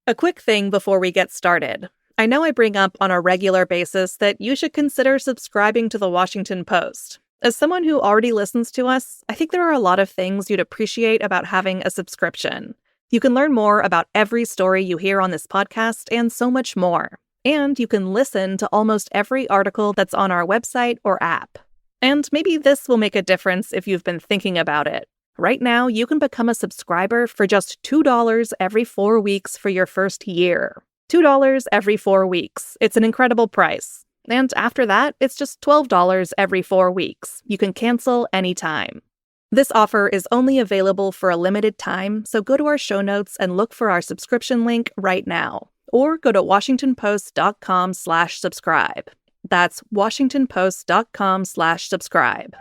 A quick thing before we get started. I know I bring up on a regular basis that you should consider subscribing to the Washington Post. As someone who already listens to us, I think there are a lot of things you'd appreciate about having a subscription. You can learn more about every story you hear on this podcast and so much more. And you can listen to almost every article that's on our website or app. And maybe this will make a difference if you've been thinking about it. Right now, you can become a subscriber for just $2 every 4 weeks for your first year. $2 every 4 weeks. It's an incredible price. And after that, it's just $12 every 4 weeks. You can cancel anytime. This offer is only available for a limited time, so go to our show notes and look for our subscription link right now. Or go to washingtonpost.com/subscribe. That's washingtonpost.com/subscribe.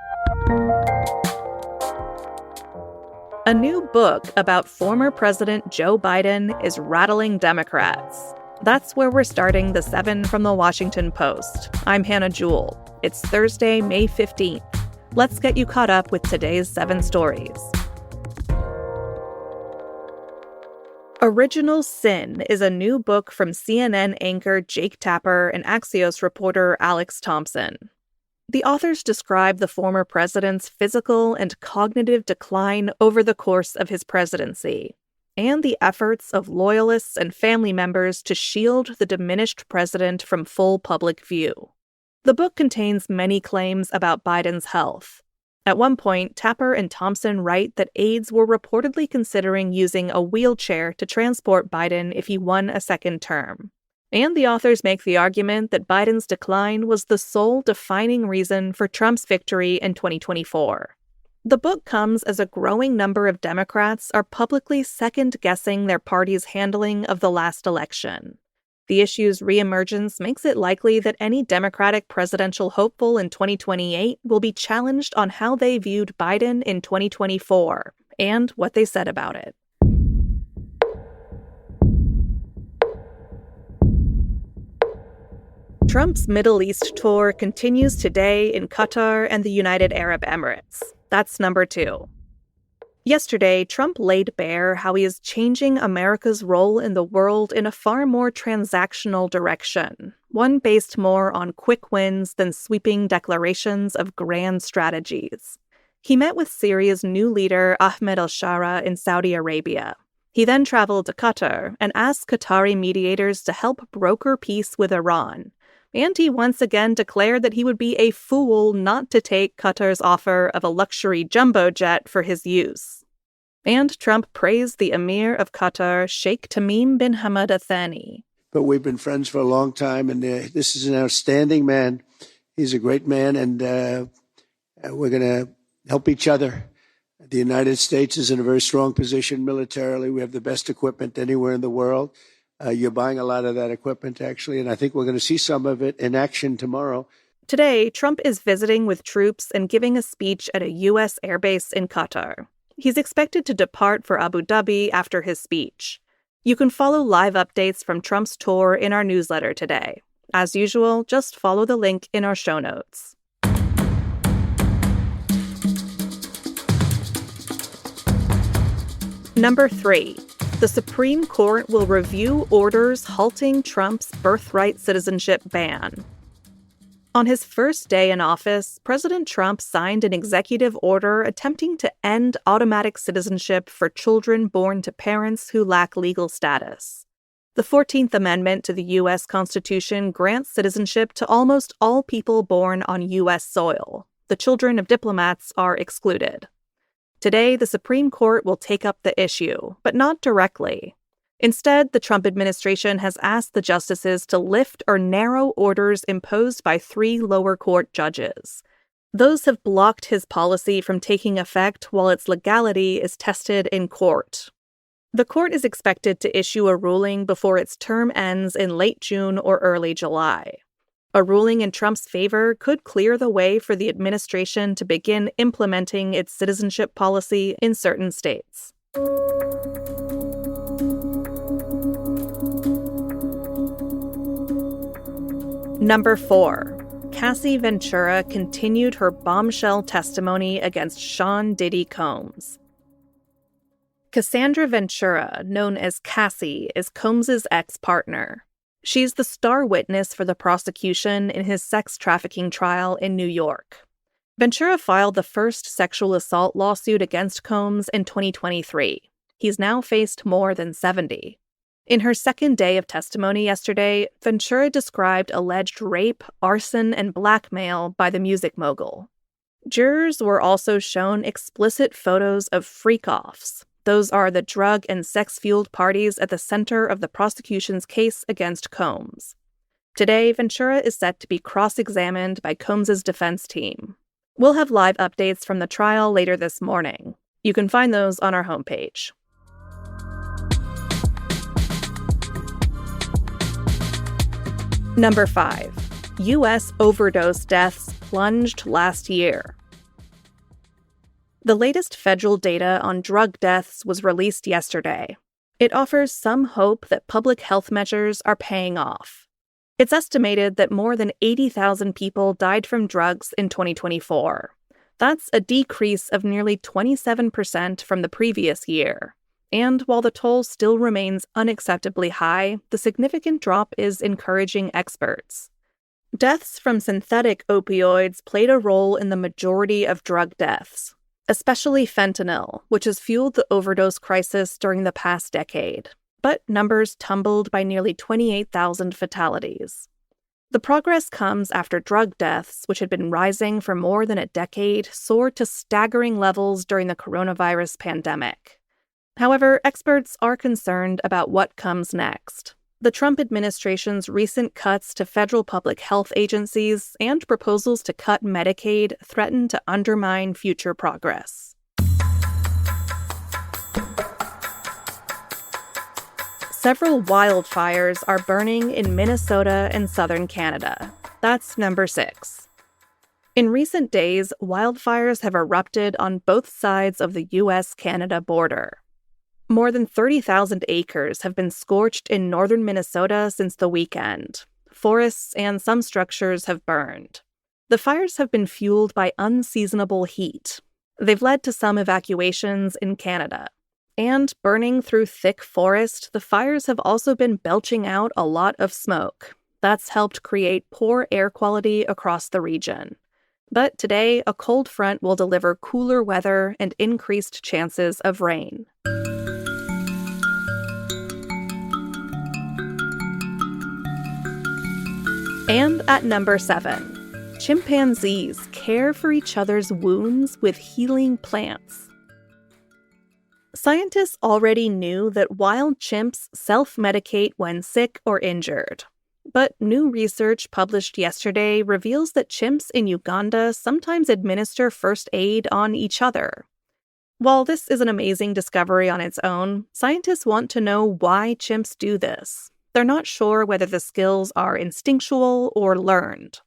A new book about former President Joe Biden is rattling Democrats. That's where we're starting the 7 from the Washington Post. I'm Hannah Jewell. It's Thursday, May 15th. Let's get you caught up with today's 7 stories. Original Sin is a new book from CNN anchor Jake Tapper and Axios reporter Alex Thompson. The authors describe the former president's physical and cognitive decline over the course of his presidency, and the efforts of loyalists and family members to shield the diminished president from full public view. The book contains many claims about Biden's health. At one point, Tapper and Thompson write that aides were reportedly considering using a wheelchair to transport Biden if he won a second term. And the authors make the argument that Biden's decline was the sole defining reason for Trump's victory in 2024. The book comes as a growing number of Democrats are publicly second-guessing their party's handling of the last election. The issue's reemergence makes it likely that any Democratic presidential hopeful in 2028 will be challenged on how they viewed Biden in 2024 and what they said about it. Trump's Middle East tour continues today in Qatar and the United Arab Emirates. That's number 2. Yesterday, Trump laid bare how he is changing America's role in the world in a far more transactional direction, one based more on quick wins than sweeping declarations of grand strategies. He met with Syria's new leader, Ahmed al-Shara, in Saudi Arabia. He then traveled to Qatar and asked Qatari mediators to help broker peace with Iran. And he once again declared that he would be a fool not to take Qatar's offer of a luxury jumbo jet for his use. And Trump praised the Emir of Qatar, Sheikh Tamim bin Hamad Al Thani. But we've been friends for a long time, and this is an outstanding man. He's a great man, and we're going to help each other. The United States is in a very strong position militarily. We have the best equipment anywhere in the world. You're buying a lot of that equipment, actually, and I think we're going to see some of it in action tomorrow. Today, Trump is visiting with troops and giving a speech at a U.S. airbase in Qatar. He's expected to depart for Abu Dhabi after his speech. You can follow live updates from Trump's tour in our newsletter today. As usual, just follow the link in our show notes. Number 3. The Supreme Court will review orders halting Trump's birthright citizenship ban. On his first day in office, President Trump signed an executive order attempting to end automatic citizenship for children born to parents who lack legal status. The 14th Amendment to the U.S. Constitution grants citizenship to almost all people born on U.S. soil. The children of diplomats are excluded. Today, the Supreme Court will take up the issue, but not directly. Instead, the Trump administration has asked the justices to lift or narrow orders imposed by 3 lower court judges. Those have blocked his policy from taking effect while its legality is tested in court. The court is expected to issue a ruling before its term ends in late June or early July. A ruling in Trump's favor could clear the way for the administration to begin implementing its citizenship policy in certain states. Number 4. Cassie Ventura continued her bombshell testimony against Sean Diddy Combs. Cassandra Ventura, known as Cassie, is Combs's ex-partner. She's the star witness for the prosecution in his sex trafficking trial in New York. Ventura filed the first sexual assault lawsuit against Combs in 2023. He's now faced more than 70. In her second day of testimony yesterday, Ventura described alleged rape, arson, and blackmail by the music mogul. Jurors were also shown explicit photos of freak-offs. Those are the drug and sex-fueled parties at the center of the prosecution's case against Combs. Today, Ventura is set to be cross-examined by Combs's defense team. We'll have live updates from the trial later this morning. You can find those on our homepage. Number 5. U.S. overdose deaths plunged last year. The latest federal data on drug deaths was released yesterday. It offers some hope that public health measures are paying off. It's estimated that more than 80,000 people died from drugs in 2024. That's a decrease of nearly 27% from the previous year. And while the toll still remains unacceptably high, the significant drop is encouraging experts. Deaths from synthetic opioids played a role in the majority of drug deaths, especially fentanyl, which has fueled the overdose crisis during the past decade. But numbers tumbled by nearly 28,000 fatalities. The progress comes after drug deaths, which had been rising for more than a decade, soared to staggering levels during the coronavirus pandemic. However, experts are concerned about what comes next. The Trump administration's recent cuts to federal public health agencies and proposals to cut Medicaid threaten to undermine future progress. Several wildfires are burning in Minnesota and southern Canada. That's number 6. In recent days, wildfires have erupted on both sides of the U.S.-Canada border. More than 30,000 acres have been scorched in northern Minnesota since the weekend. Forests and some structures have burned. The fires have been fueled by unseasonable heat. They've led to some evacuations in Canada. And burning through thick forest, the fires have also been belching out a lot of smoke. That's helped create poor air quality across the region. But today, a cold front will deliver cooler weather and increased chances of rain. And at number 7, chimpanzees care for each other's wounds with healing plants. Scientists already knew that wild chimps self-medicate when sick or injured. But new research published yesterday reveals that chimps in Uganda sometimes administer first aid on each other. While this is an amazing discovery on its own, scientists want to know why chimps do this. They're not sure whether the skills are instinctual or learned.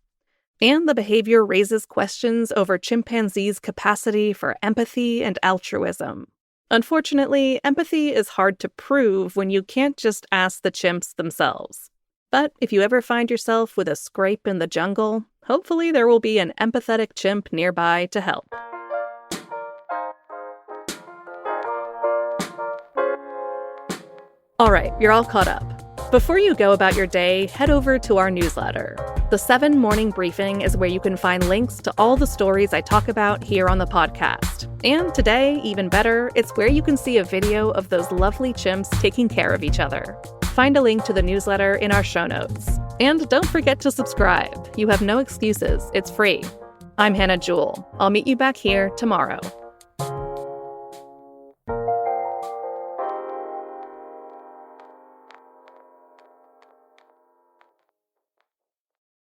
And the behavior raises questions over chimpanzees' capacity for empathy and altruism. Unfortunately, empathy is hard to prove when you can't just ask the chimps themselves. But if you ever find yourself with a scrape in the jungle, hopefully there will be an empathetic chimp nearby to help. All right, you're all caught up. Before you go about your day, head over to our newsletter. The 7 Morning Briefing is where you can find links to all the stories I talk about here on the podcast. And today, even better, it's where you can see a video of those lovely chimps taking care of each other. Find a link to the newsletter in our show notes. And don't forget to subscribe. You have no excuses. It's free. I'm Hannah Jewell. I'll meet you back here tomorrow.